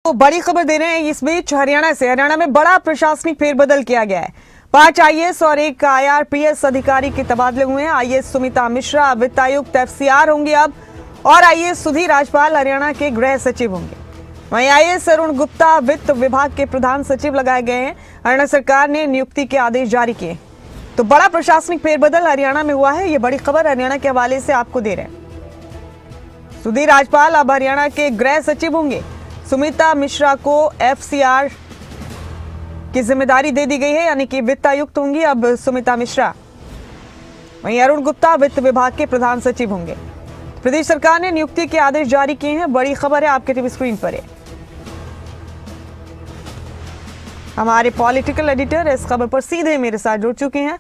तो बड़ी खबर दे रहे हैं इस बीच हरियाणा में बड़ा प्रशासनिक फेरबदल किया गया है। 5 आईएएस और 1 आईआरपीएस अधिकारी के तबादले हुए हैं। आईएएस सुमिता मिश्रा वित्त आयुक्त एफसीआर होंगे अब, और आईएएस सुधीर राजपाल हरियाणा के गृह सचिव होंगे। वहीं आईएएस अरुण गुप्ता वित्त विभाग के प्रधान सचिव लगाए गए हैं। हरियाणा सरकार ने नियुक्ति के आदेश जारी किए। तो बड़ा प्रशासनिक फेरबदल हरियाणा में हुआ है। ये बड़ी खबर हरियाणा के हवाले से आपको दे रहे हैं। सुधीर राजपाल अब हरियाणा के गृह सचिव होंगे। सुमिता मिश्रा को एफसीआर की जिम्मेदारी दे दी गई है, यानी कि वित्त आयुक्त होंगी अब सुमिता मिश्रा। वहीं अरुण गुप्ता वित्त विभाग के प्रधान सचिव होंगे। प्रदेश सरकार ने नियुक्ति के आदेश जारी किए हैं। बड़ी खबर है, आपके टीवी स्क्रीन पर है। हमारे पॉलिटिकल एडिटर इस खबर पर सीधे मेरे साथ जुड़ चुके हैं।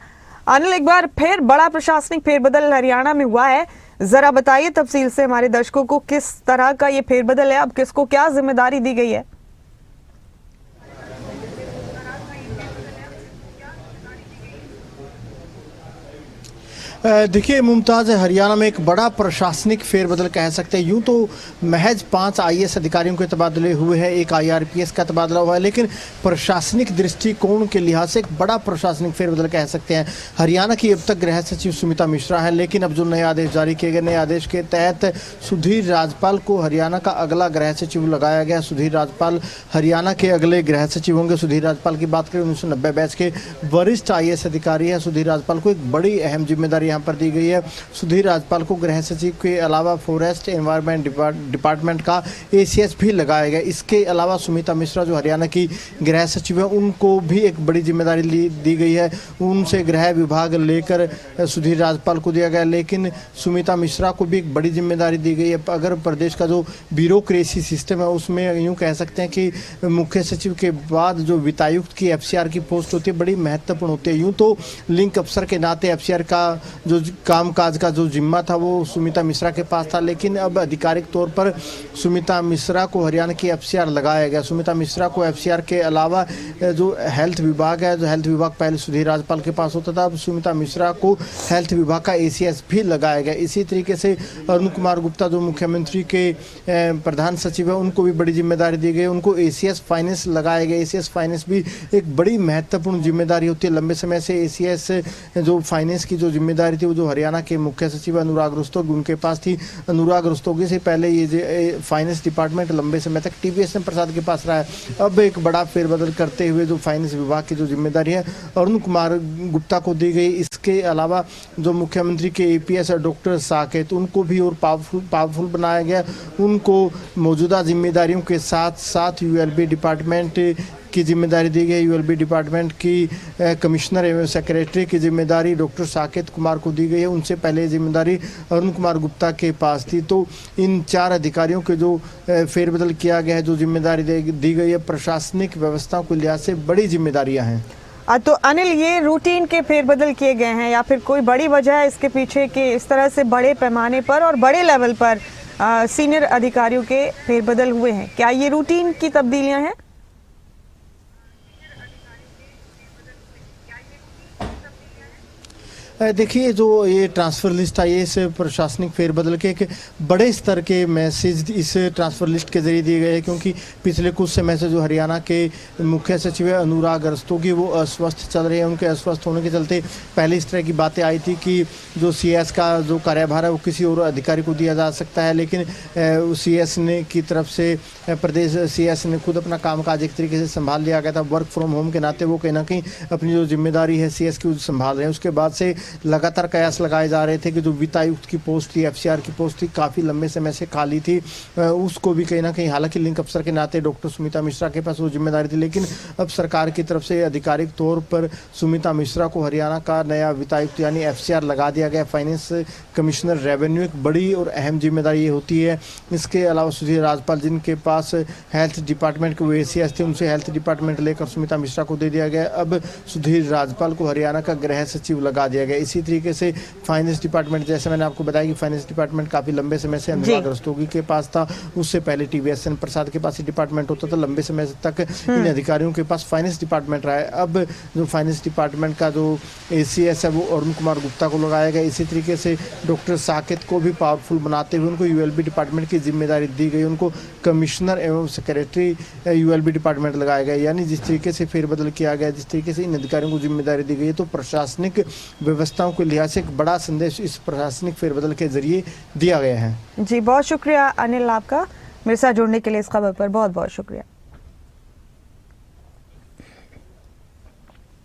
अनिल, एक बार फिर बड़ा प्रशासनिक फेरबदल हरियाणा में हुआ है, जरा बताइए तफसील से हमारे दर्शकों को किस तरह का ये फेरबदल है, अब किसको क्या जिम्मेदारी दी गई है। देखिए मुमताज़, हरियाणा में एक बड़ा प्रशासनिक फेरबदल कह सकते हैं। यूँ तो महज 5 आईएएस अधिकारियों के तबादले हुए हैं, 1 आईआरपीएस का तबादला हुआ है, लेकिन प्रशासनिक दृष्टिकोण के लिहाज से एक बड़ा प्रशासनिक फेरबदल कह सकते हैं। हरियाणा की अब तक गृह सचिव सुमिता मिश्रा हैं, लेकिन अब जो नए आदेश जारी किए गए, नए आदेश के तहत सुधीर राजपाल को हरियाणा का अगला गृह सचिव लगाया गया। सुधीर राजपाल हरियाणा के अगले गृह सचिव होंगे। सुधीर राजपाल की बात करें, 1990 बैच के वरिष्ठ आईएएस अधिकारी हैं। सुधीर राजपाल को एक बड़ी अहम जिम्मेदारी यहाँ पर दी गई है। सुधीर राजपाल को गृह सचिव के अलावा फॉरेस्ट एनवायरनमेंट डिपार्टमेंट का एसीएस भी लगाया गया। इसके अलावा सुमिता मिश्रा जो हरियाणा की गृह सचिव है, उनको भी एक बड़ी जिम्मेदारी दी गई है। उनसे गृह विभाग लेकर सुधीर राजपाल को दिया गया, लेकिन सुमिता मिश्रा को भी एक बड़ी जिम्मेदारी दी गई है। अगर प्रदेश का जो ब्यूरोक्रेसी सिस्टम है, उसमें यूँ कह सकते हैं कि मुख्य सचिव के बाद जो वित्तायुक्त की एफसीआर की पोस्ट होती है, बड़ी महत्वपूर्ण होती है। यूँ तो लिंक अफसर के नाते एफसीआर का जो कामकाज का जो जिम्मा था वो सुमिता मिश्रा के पास था, लेकिन अब आधिकारिक तौर पर सुमिता मिश्रा को हरियाणा की एफसीआर लगाया गया। सुमिता मिश्रा को एफसीआर के अलावा जो हेल्थ विभाग है, जो हेल्थ विभाग पहले सुधीर राजपाल के पास होता था, अब सुमिता मिश्रा को हेल्थ विभाग का एसीएस भी लगाया गया। इसी तरीके से अरुण कुमार गुप्ता जो मुख्यमंत्री के प्रधान सचिव है, उनको भी बड़ी जिम्मेदारी दी गई। उनको एसीएस फाइनेंस लगाया गया। एसीएस फाइनेंस भी एक बड़ी महत्वपूर्ण जिम्मेदारी होती है। लंबे समय से एसीएस जो फाइनेंस की जो जिम्मेदारी थी, वो जो हरियाणा के मुख्य सचिव अनुराग रस्तोगी उनके पास थी। अनुराग रस्तोगी से पहले ये फाइनेंस डिपार्टमेंट लंबे समय तक टीवीएस प्रसाद के पास रहा है। अब एक बड़ा फेरबदल करते हुए जो फाइनेंस विभाग की जो जिम्मेदारी है अरुण कुमार गुप्ता को दी गई। इसके अलावा जो मुख्यमंत्री के एपीएस डॉक्टर साकेत, उनको भी और पावरफुल बनाया गया। उनको मौजूदा जिम्मेदारियों के साथ साथ यूएलबी डिपार्टमेंट की जिम्मेदारी दी गई। यूएलबी डिपार्टमेंट की कमिश्नर एवं सेक्रेटरी की जिम्मेदारी डॉक्टर साकेत कुमार को दी गई है। उनसे पहले जिम्मेदारी अरुण कुमार गुप्ता के पास थी। तो इन 4 अधिकारियों के जो फेरबदल किया गया है, जो जिम्मेदारी दी गई है, प्रशासनिक व्यवस्था के लिहाज से बड़ी जिम्मेदारियां हैं। तो अनिल, ये रूटीन के फेरबदल किए गए हैं या फिर कोई बड़ी वजह है इसके पीछे कि इस तरह से बड़े पैमाने पर और बड़े लेवल पर सीनियर अधिकारियों के फेरबदल हुए हैं? क्या ये रूटीन की तब्दीलियां हैं? देखिए, जो ये ट्रांसफ़र लिस्ट आई है, इस प्रशासनिक फेरबदल के एक बड़े स्तर के मैसेज इस ट्रांसफ़र लिस्ट के ज़रिए दिए गए हैं, क्योंकि पिछले कुछ समय से जो हरियाणा के मुख्य सचिव है अनुराग रस्तोगी, वो अस्वस्थ चल रहे हैं। उनके अस्वस्थ होने के चलते पहले इस तरह की बातें आई थी कि जो सीएस का जो कार्यभार है वो किसी और अधिकारी को दिया जा सकता है, लेकिन सीएस ने की तरफ से प्रदेश सीएस ने खुद अपना कामकाज एक तरीके से संभाल लिया गया था। वर्क फ्रॉम होम के नाते वो कहीं ना कहीं अपनी जो जिम्मेदारी है सीएस की संभाल रहे हैं। उसके बाद से लगातार कयास लगाए जा रहे थे कि जो वित्त आयुक्त की पोस्ट थी, एफसीआर की पोस्ट थी, काफ़ी लंबे समय से खाली थी, उसको भी कहीं ना कहीं, हालांकि लिंक अफसर के नाते डॉक्टर सुमिता मिश्रा के पास वो जिम्मेदारी थी, लेकिन अब सरकार की तरफ से आधिकारिक तौर पर सुमिता मिश्रा को हरियाणा का नया वित्त आयुक्त यानी एफसीआर लगा दिया गया। फाइनेंस कमिश्नर रेवेन्यू एक बड़ी और अहम जिम्मेदारी ये होती है। इसके अलावा सुधीर राजपाल जिनके पास हेल्थ डिपार्टमेंट के एसीएस थे, उनसे हेल्थ डिपार्टमेंट लेकर सुमिता मिश्रा को दे दिया गया। अब सुधीर राजपाल को हरियाणा का गृह सचिव लगा दिया गया। गया। इसी तरीके से फाइनेंस डिपार्टमेंट, जैसे मैंने आपको बताया कि फाइनेंस डिपार्टमेंट काफ़ी लंबे समय से अनुराग रस्तोगी के पास था, उससे पहले TVS प्रसाद के पास ही डिपार्टमेंट होता था, लंबे समय तक इन अधिकारियों के पास फाइनेंस डिपार्टमेंट रहा है। अब जो फाइनेंस डिपार्टमेंट का जो ACS है वो अरुण कुमार गुप्ता को लगाया गया। इसी तरीके से डॉक्टर साकेत को भी पावरफुल बनाते हुए उनको ULB डिपार्टमेंट की जिम्मेदारी दी गई, उनको कमिश्नर एवं सेक्रेटरी ULB डिपार्टमेंट लगाया गया। यानी जिस तरीके से फेरबदल किया गया, जिस तरीके से इन अधिकारियों को जिम्मेदारी दी गई है, तो प्रशासनिक व्यवस्थाओं के लिहाज से एक बड़ा संदेश इस प्रशासनिक फेरबदल के जरिए दिया गया है। जी बहुत शुक्रिया अनिल आपका, मेरे साथ जुड़ने के लिए इस खबर पर बहुत बहुत शुक्रिया।